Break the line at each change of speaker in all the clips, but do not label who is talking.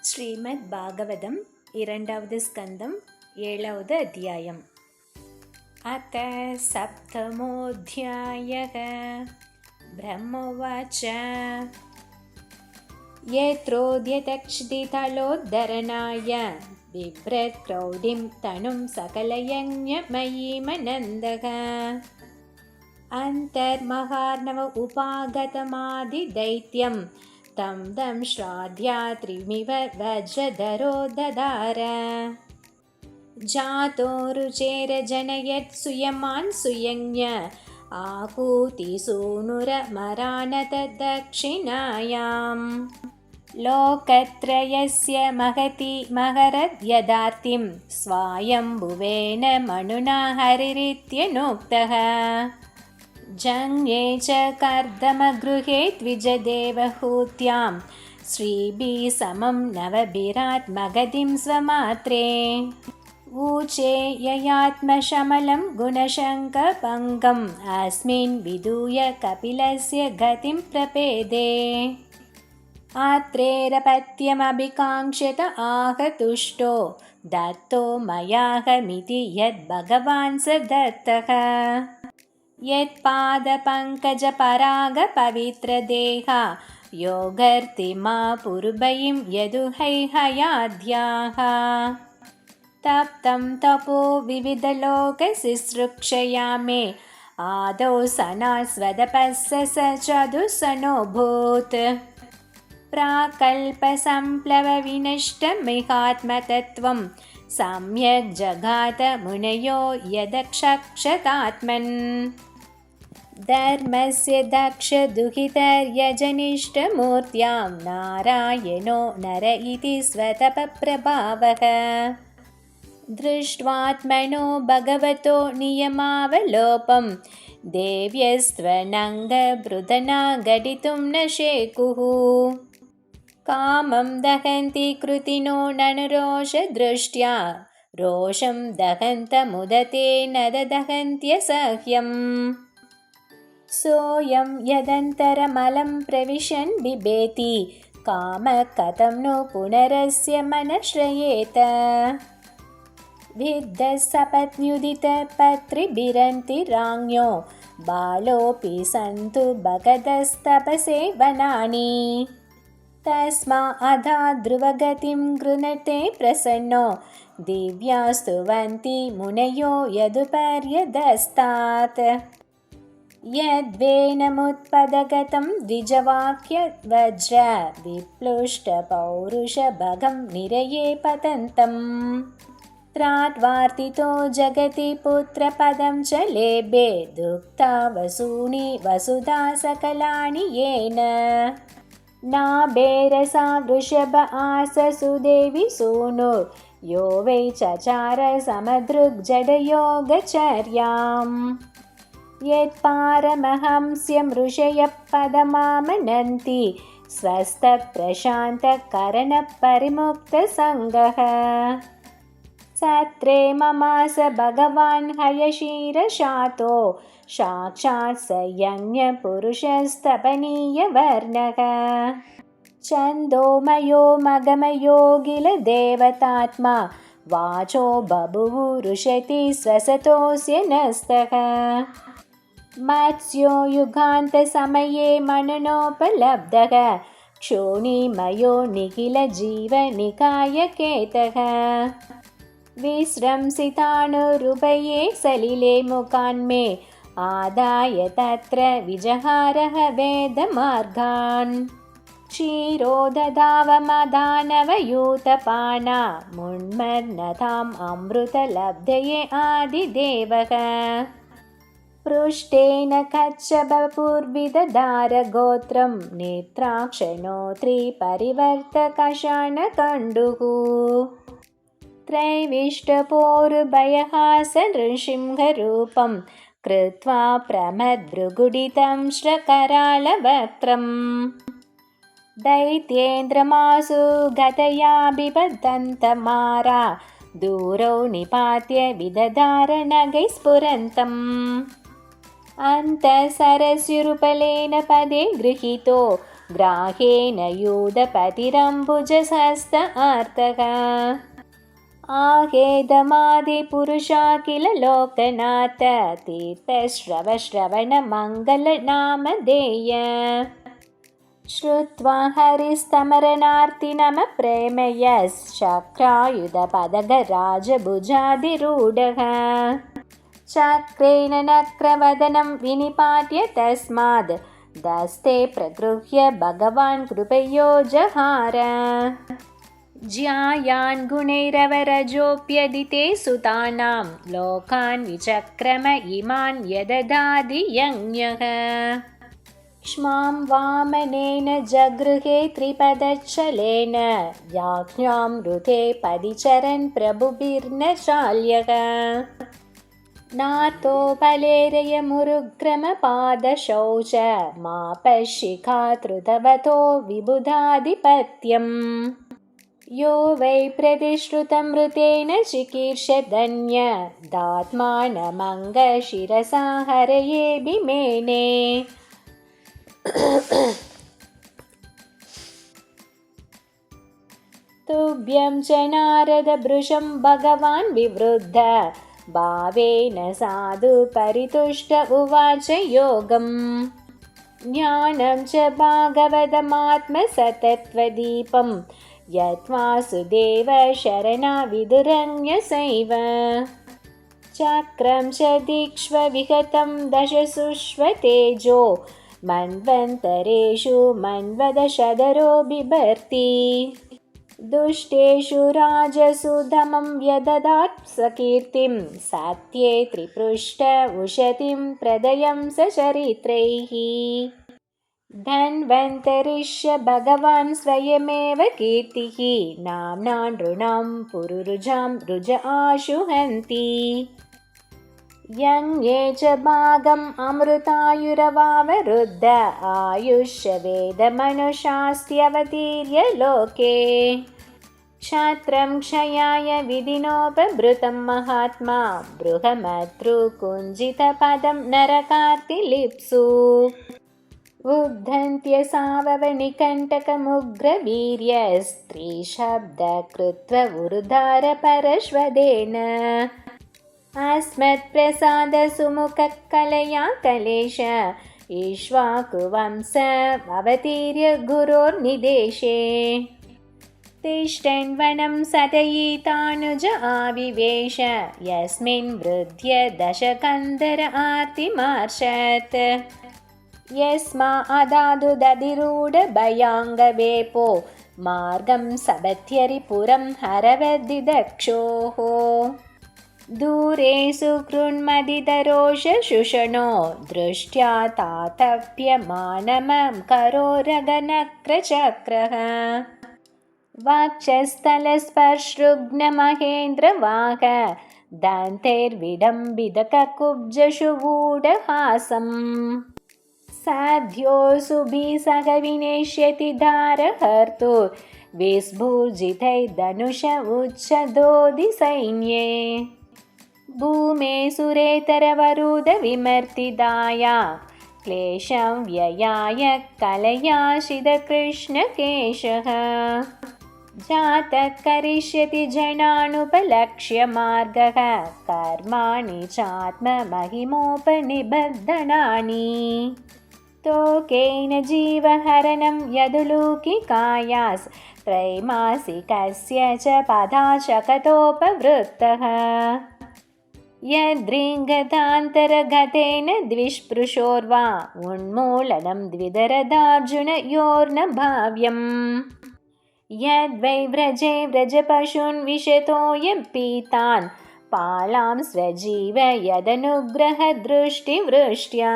ஸ்ரீமத் பாகவதம் இரண்டாவது ஸ்கந்தம் ஏழாவது அத்தியாயம். அத சப்தமோऽध्यायः. ब्रह्मोवाच यत्रोद्यतक्षितितलोद्धरणाय बिभ्रत्क्रौडिं तनुं सकलयज्ञमयीमनन्दः अन्तर्महार्णव उपागतमादिदैत्यं तं श्राद्धात्रिमिव वज्रधरो ददार. जातो रुचेरजनयत् सुयमान् सुयज्ञ आहूतिसूनुरमरानतदक्षिणायाम्. लोकत्रयस्य महती महरद्यदार्तिं स्वायम्भुवेन मनुना हरिरित्यनोक्तः. जङ्गे च कर्दमगृहे द्विजदेवहूत्यां श्रीभिः समं नवभिरात्मगतिं स्वमात्रे. ऊचे ययात्मशमलं गुणशङ्कभङ्गम् अस्मिन् विधूय कपिलस्य गतिं प्रपेदे. आत्रेरपत्यमभिकाङ्क्षत आहतुष्टो दत्तो मयाहमिति यद्भगवान् स दत्तः. यत्पादपङ्कजपरागपवित्रदेहा योगर्तिमा पुरुभयीं यदुहैहयाद्याः. तप्तं तपो विविधलोकसिसृक्षया मे आदौ सनास्वदपस्य स चतुसनोऽभूत्. प्राकल्पसम्प्लवविनष्टमिहात्मतत्त्वं सम्यक् जगात मुनयो यदक्षक्षतात्मन्. धर्मस्य दक्षदुहितर्यजनिष्ठमूर्त्यां नारायणो नर इति स्वतपप्रभावः. दृष्ट्वात्मनो भगवतो नियमावलोपं देव्यस्त्वनङ्गबृदना घटितुं न शेकुः. कामं दहन्ति कृतिनो ननुरोषदृष्ट्या रोषं दहन्तमुदते न दहन्त्यसह्यम्. सोऽयं यदन्तरमलं प्रविशन् बिभेति कामः कथं नो पुनरस्य मनश्रयेत. विद्धः सपत्न्युदितपत्रिभिरन्ति राज्ञो बालोऽपि सन्तु भगतस्तपसे वनानि. तस्माऽधा ध्रुवगतिं गृणते प्रसन्नो दिव्या स्तुवन्ति मुनयो यदुपर्यधस्तात्. यद्वेनमुत्पदगतं द्विजवाक्यवज्र विप्लुष्टपौरुषभगं निरये पतन्तम्. त्राट्वार्तितो जगति पुत्रपदं च लेभे दुःखा वसूनि वसुधा सकलानि येन. नाभेरसा वृषभ आससुदेवि सूनुर् यो वै चचार समदृग्जडयोगचर्याम्. यत्पारमहंस्यं ऋषयः पदमामनन्ति स्वस्थप्रशान्तकरणपरिमुक्तसङ्गः. सत्रे ममास भगवान् हयशीरशातो साक्षात् स यज्ञपुरुषस्तपनीयवर्णः. छन्दोमयो मगमयोगिलदेवतात्मा वाचो बभूवुरुषति स्वसतोऽस्य नस्तः. मत्स्यो युगान्तसमये मननोपलब्धः क्षोणिमयो निखिलजीवनिकायकेतः. विस्रंसितानुरुभये सलिले मुखान्मे आदाय तत्र विजहारः वेदमार्गान्. क्षीरोदधावमदानवयूतपाना मुन्मन्नताम् अमृतलब्धये आदिदेवः. पृष्ठेन कच्छपपूर्विदधारगोत्रं नेत्राक्षणोत्रिपरिवर्तकषाणकण्डुः. त्रैविष्टपोरुभयहासनृसिंहरूपं कृत्वा प्रमद्भृगुडितं श्रकरालवक्त्रम्. दैत्येन्द्रमासु गतया बिबद्धन्तमारा दूरौ निपात्य विदधारनगैः स्फुरन्तम्. अन्तःसरस्युरुपलेन पदे गृहीतो ग्राहेण यूदपतिरम्बुजहस्त आर्तः आहेदमादिपुरुषा किल लोकनाथ तीर्थश्रवश्रवणमङ्गलनामधेय श्रुत्वा हरिस्तमरनार्तिनमप्रेमयश्चक्रायुधपदगराजभुजाधिरूढः चक्रेण नक्रवदनं विनिपाट्य तस्माद् दस्ते प्रगृह्य भगवान् कृपयो जहार ज्यायान् गुणैरवरजोऽप्यदिते सुतानां लोकान् विचक्रम इमान् यददादियज्ञः क्ष्मां वामनेन जगृहे त्रिपदच्छलेन याज्ञामृते परिचरन् प्रभुभिर्न शाल्यः नातो बलेरयमुरुग्रमपादशौच मापशिखातृतवतो विबुधाधिपत्यम् यो वै प्रतिश्रुतमृतेन चिकीर्षदन्य दात्मानमङ्गशिरसा हरये भीमेने तुभ्यं च नारदभृशं भगवान् विवृद्ध भावेन साधु परितुष्ट उवाच योगम् ज्ञानं च भागवतमात्मसतत्वदीपं यद्वासुदेव शरणाविदुरन्यसैव चक्रं च दीक्ष्वविहतं दशसुष्वतेजो मन्वन्तरेषु मन्वदशदरो बिभर्ति दुष्टेषु राजसु धमं व्यददात् सकीर्तिं सत्ये त्रिपृष्ठ उशतिं प्रदयं सचरित्रैः धन्वन्तरिष्य भगवान् स्वयमेव कीर्तिः नाम्ना नृणां पुरुरुजां रुज आशुहन्ति यज्ञे च भागम् अमृतायुरवावरुद्ध आयुष्य वेदमनुशास्त्यवतीर्य लोके क्षत्रं क्षयाय विधिनोपभृतं महात्मा बृहमतृकुञ्जितपदं नरकार्तिलिप्सु उद्धन्त्यसाववनिकण्टकमुग्रवीर्यस्त्रीशब्दकृत्व उरुधार परश्वदेन अस्मत्प्रसादसुमुखकलया कलेश ईक्ष्वाकुवंशमवतीर्य गुरोर्निदेशे तिष्ठन् वनं सतयितानुज आविवेश यस्मिन् वृद्ध्य दशकन्धर आर्तिमार्षत् यस्मा अदादु दधिरूढभयाङ्गवेपो मार्गं सपत्यरिपुरं हरवद्दिदक्षोः दूरे सुकृन्मदितरोषशुषणो दृष्ट्या तातप्यमानमकरोरगनक्रचक्रः वक्षस्थलस्पर्शृग्नमहेन्द्रवाह दन्तैर्विडम्बितककुब्जशुगूढहासम् साध्योऽसुभिसहविनेष्यति धारहर्तुर्विस्फुजितैर्धनुष उच्छदोदिसैन्ये भूमे सुरेतरवरुदविमर्तिदाया क्लेशं व्ययाय कलयाशितकृष्णकेशः जातः करिष्यति जनानुपलक्ष्य मार्गः कर्माणि चात्ममहिमोपनिबद्धनानि तोकेन जीवहरणं यदुलूकिकायास् त्रैमासिकस्य च पदाचकतोपवृत्तः यद्रिङ्गतान्तरगतेन द्विष्पृशोर्वा उन्मूलनं द्विदरदार्जुनयोर्न भाव्यम् यद्वै व्रजे व्रजपशून् विशतोऽयं पीतान् पालां स्वजीव यदनुग्रहदृष्टिवृष्ट्या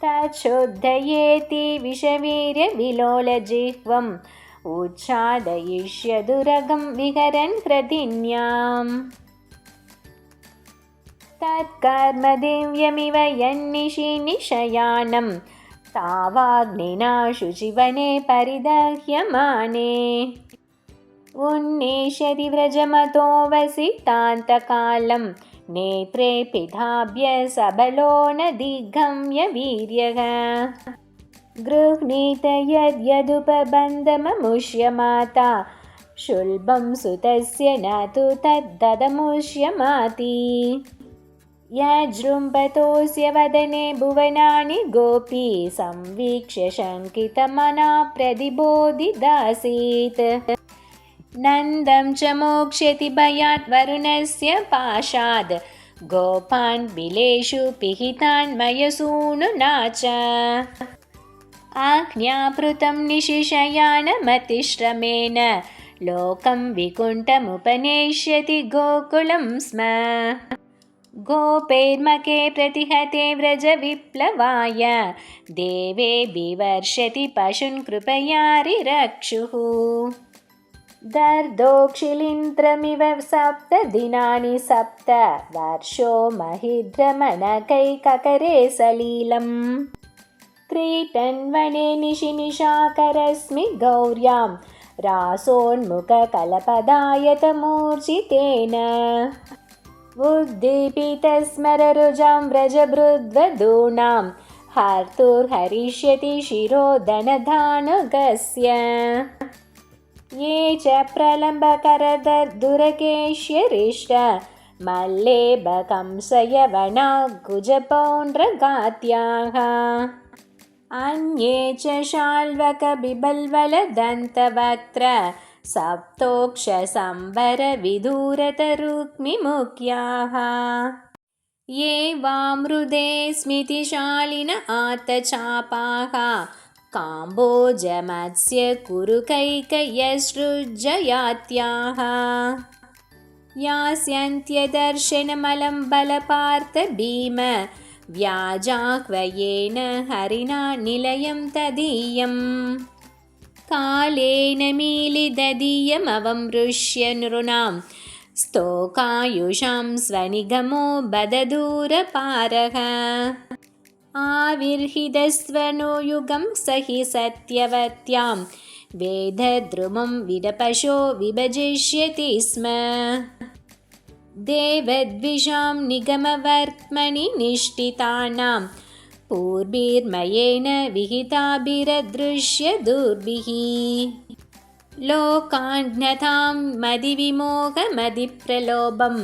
तच्छुद्धयेति विषवीर्यविलोलजिह्वम् उच्छादयिष्यदुरगं विहरन् क्रतिन्याम् तत्कर्म दिव्यमिव यन्निशिनिशयानं तावाग्निना शुचिवने परिदह्यमाने उन्नेष्यति व्रजमतो वसितान्तकालं नेत्रे पिधाभ्य सबलो न दिग्गम्य वीर्यः गृह्णीत यद्यदुपबन्धममुष्य माता शुल्बं सुतस्य न तु तद्ददमुष्यमाति यजृम्भतोऽस्य वदने भुवनानि गोपी संवीक्ष्य शङ्कितमना प्रतिबोधिदासीत् नन्दं च मोक्ष्यति भयात् वरुणस्य पाशाद् गोपान् बिलेषु पिहितान् मयसूनुना च आज्ञापृतं निशिशयानमतिश्रमेण लोकं विकुण्ठमुपनेष्यति गोकुलं स्म गोपैर्मके प्रतिहते व्रजविप्लवाय देवे विवर्षति पशून् कृपयारिरक्षुः दर्दोक्षिलिन्द्रमिव 7 दिनानि 7 वर्षो महिद्रमणकैककरे सलीलम् क्रीटन् वने निशिनिशाकरस्मि गौर्यां रासोन्मुखकलपदायतमूर्जितेन उद्दीपितस्मररुजां व्रजभृद्वधूनां हर्तुर्हरिष्यति शिरोधनधानुगस्य ये च प्रलम्बकरदुरकेश्यरिष्ट मल्लेबकंसयवनाकुजपौण्ड्रगात्याः अन्ये च शाल्वकबिबल्वलदन्तवक्त्र सप्तोक्षसम्भरविधूरतरुक्मिमुख्याः ये वामृदे स्मितिशालिन आतचापाः काम्बोजमत्स्य कुरुकैकयसृज्जयात्याः यास्यन्त्यदर्शनमलं बलपार्थ भीम व्याजाह्वयेन हरिणा निलयं तदीयम् कालेन मीलिददीयमवमृश्य नृणां स्तोकायुषां स्वनिगमो बददूरपारः आविर्हितस्वनो युगं सहि सत्यवत्यां वेदद्रुमं विदपशो विभजिष्यति स्म देवद्विषां निगमवर्त्मनि निष्ठितानां पूर्भिर्मयेन विहिताभिरदृश्य दुर्भिः लोकान्घ्नतां मदिविमोहमदिप्रलोभं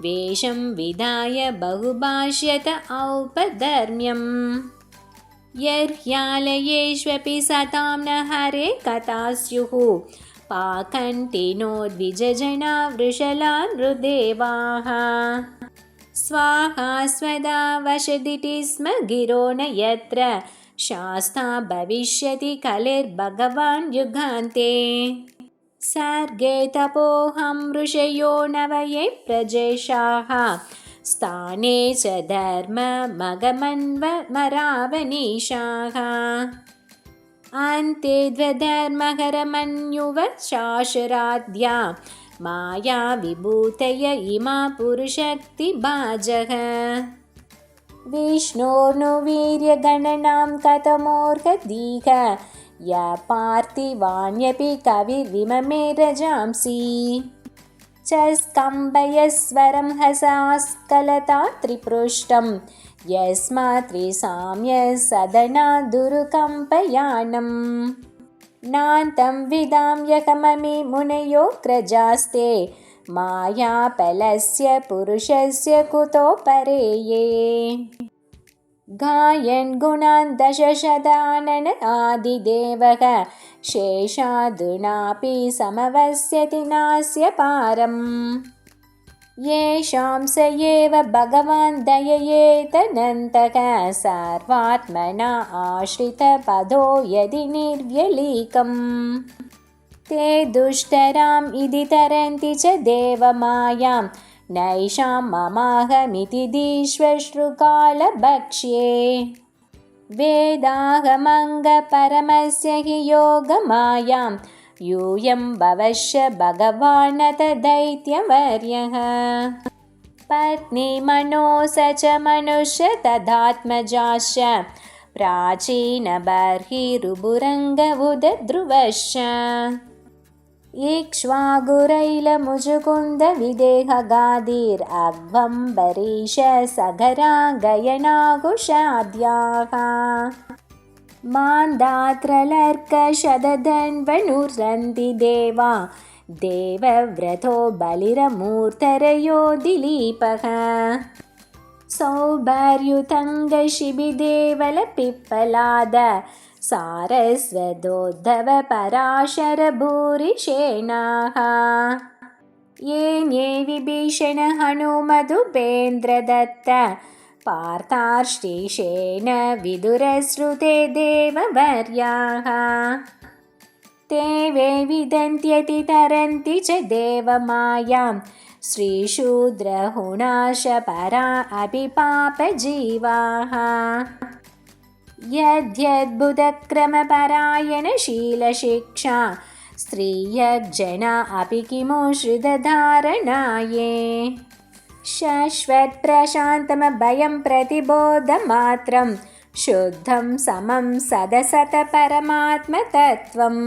वेषं विधाय बहुभाष्यत औपधर्म्यम् यर्ह्यालयेष्वपि सतां न हरे कथा स्युः पाकण्ठिनो द्विजजना वृषला नृदेवाः स्वाहा स्वदा वशदिति स्म गिरो न यत्र शास्ता भविष्यति कलिर्भगवान् युगान्ते सर्गे तपोऽहं ऋषयो नवये प्रजेशाः स्थाने च धर्ममगमन्वमरावनीशाः अन्ते द्वधर्महरमन्युव शाशराध्या माया विभूतय इमा पुरुषक्तिभाजः विष्णोर्नुवीर्यगणनां कथमोर्हदीह य पार्थिवान्यपि कविर्विममे रजांसि च स्कम्भयस्वरं हसास्कलता त्रिपृष्ठं यस्मात् त्रिसाम्य सदना दुरुकम्पयानम् नान्तं विदां यकममि मुनयो क्रजास्ते मायापलस्य पुरुषस्य कुतो परेये गायन् गुणान् दशशतानन आदिदेवः शेषादुनापि समवस्यति नास्य पारम् येषां स एव भगवान् दययेतनन्तः सर्वात्मना आश्रितपदो यदि निर्व्यलीकम् ते दुष्टराम् इति तरन्ति च देवमायां नैषां ममाहमिति दीश्वश्रुकालभक्ष्ये वेदाहमङ्गपरमस्य हि योगमायां यूयं भवश्य भगवानत दैत्यवर्यः पत्नी मनो स च मनुष्य तदात्मजाश्च प्राचीनबर्हिरुभुरङ्गवुदध्रुवश्च इक्ष्वागुरैलमुजुकुन्दविदेहगादिरग्वम्बरीश सगरा गयनाघुषाद्याः मान्दात्रलर्कशतधन्वनुरन्ति देवा देवव्रतो बलिरमूर्तरयो दिलीपः सौभार्युतङ्गशिबिदेवलपिप्पलाद सारस्वतोद्धव पराशरभूरिषेणाः ये विभीषण हनुमधुपेन्द्रदत्त पार्थार्ष्टिशेन विदुरश्रुते देववर्याः ते वे विदन्त्यति तरन्ति च देवमायां श्रीशूद्रहुणाशपरा अपि पापजीवाः यद्यद्भुतक्रमपरायणशीलशिक्षा स्त्रियग्जना अपि किमु श्रितधारणाये शाश्वतप्रशान्तमभयं प्रतिबोधमात्रं शुद्धं समं सदसतपरमात्मतत्त्वम्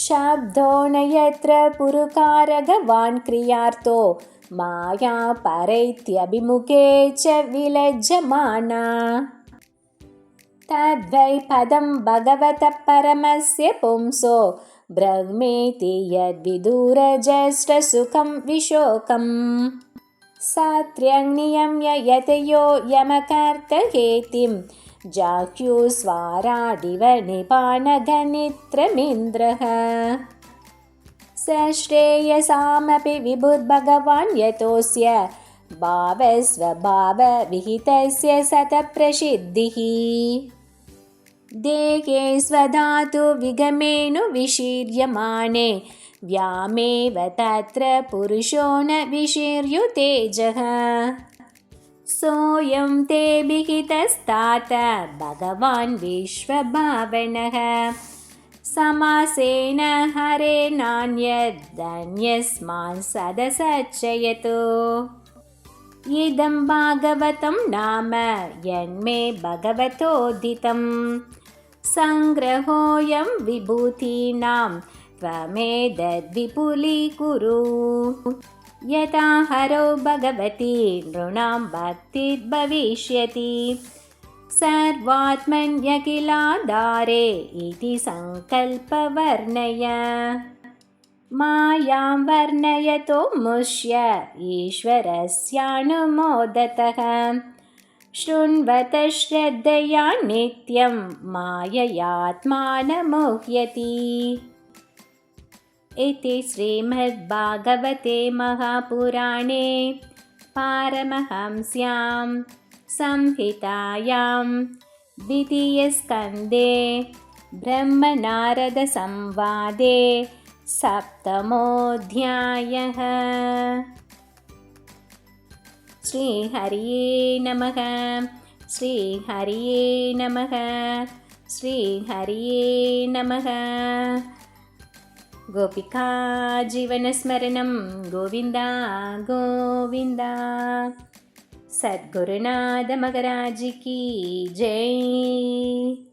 शब्दो न यत्र पुरुकारगवान् क्रियार्थो माया परैत्यभिमुखे च विलज्जमाना तद्वै पदं भगवतः परमस्य पुंसो ब्रह्मेति यद्विदुरजस्रसुखं विशोकम् सात्र्यं यतयो यमकर्तहेतिं जाह्युस्वाराडिव निपानघनित्रमिन्द्रः स श्रेयसामपि विभुर्भगवान् यतोऽस्य भावस्वभावविहितस्य सतप्रसिद्धिः देहे स्वधातु विगमेनु विशीर्यमाणे व्यामेव तत्र पुरुषो न विशीर्युतेजः सोऽयं ते विहितस्तात भगवान् विश्वभावनः समासेन हरेणान्यदन्यस्मान् सदसच्चयतु इदं भागवतं नाम यन्मे भगवतोदितं सङ्ग्रहोऽयं विभूतीनां त्वमेतद्विपुलीकुरु यथा हरो भगवती नृणां भक्तिर्भविष्यति सर्वात्मन्यखिलाधारे इति सङ्कल्पवर्णय मायां वर्णयतो मुष्य ईश्वरस्यानुमोदतः शृण्वत श्रद्धया नित्यं माययात्मानमुह्यति इति श्रीमद्भागवते महापुराणे पारमहंस्यां संहितायां द्वितीयस्कन्धे ब्रह्मनारदसंवादे सप्तमोऽध्यायः। श्रीहरिये नमः। श्रीहरिये नमः। श्रीहरिये नमः। गोपिका जीवनस्मरणं गोविन्दा गोविन्दा। सद्गुरुनाथ महाराज की जय।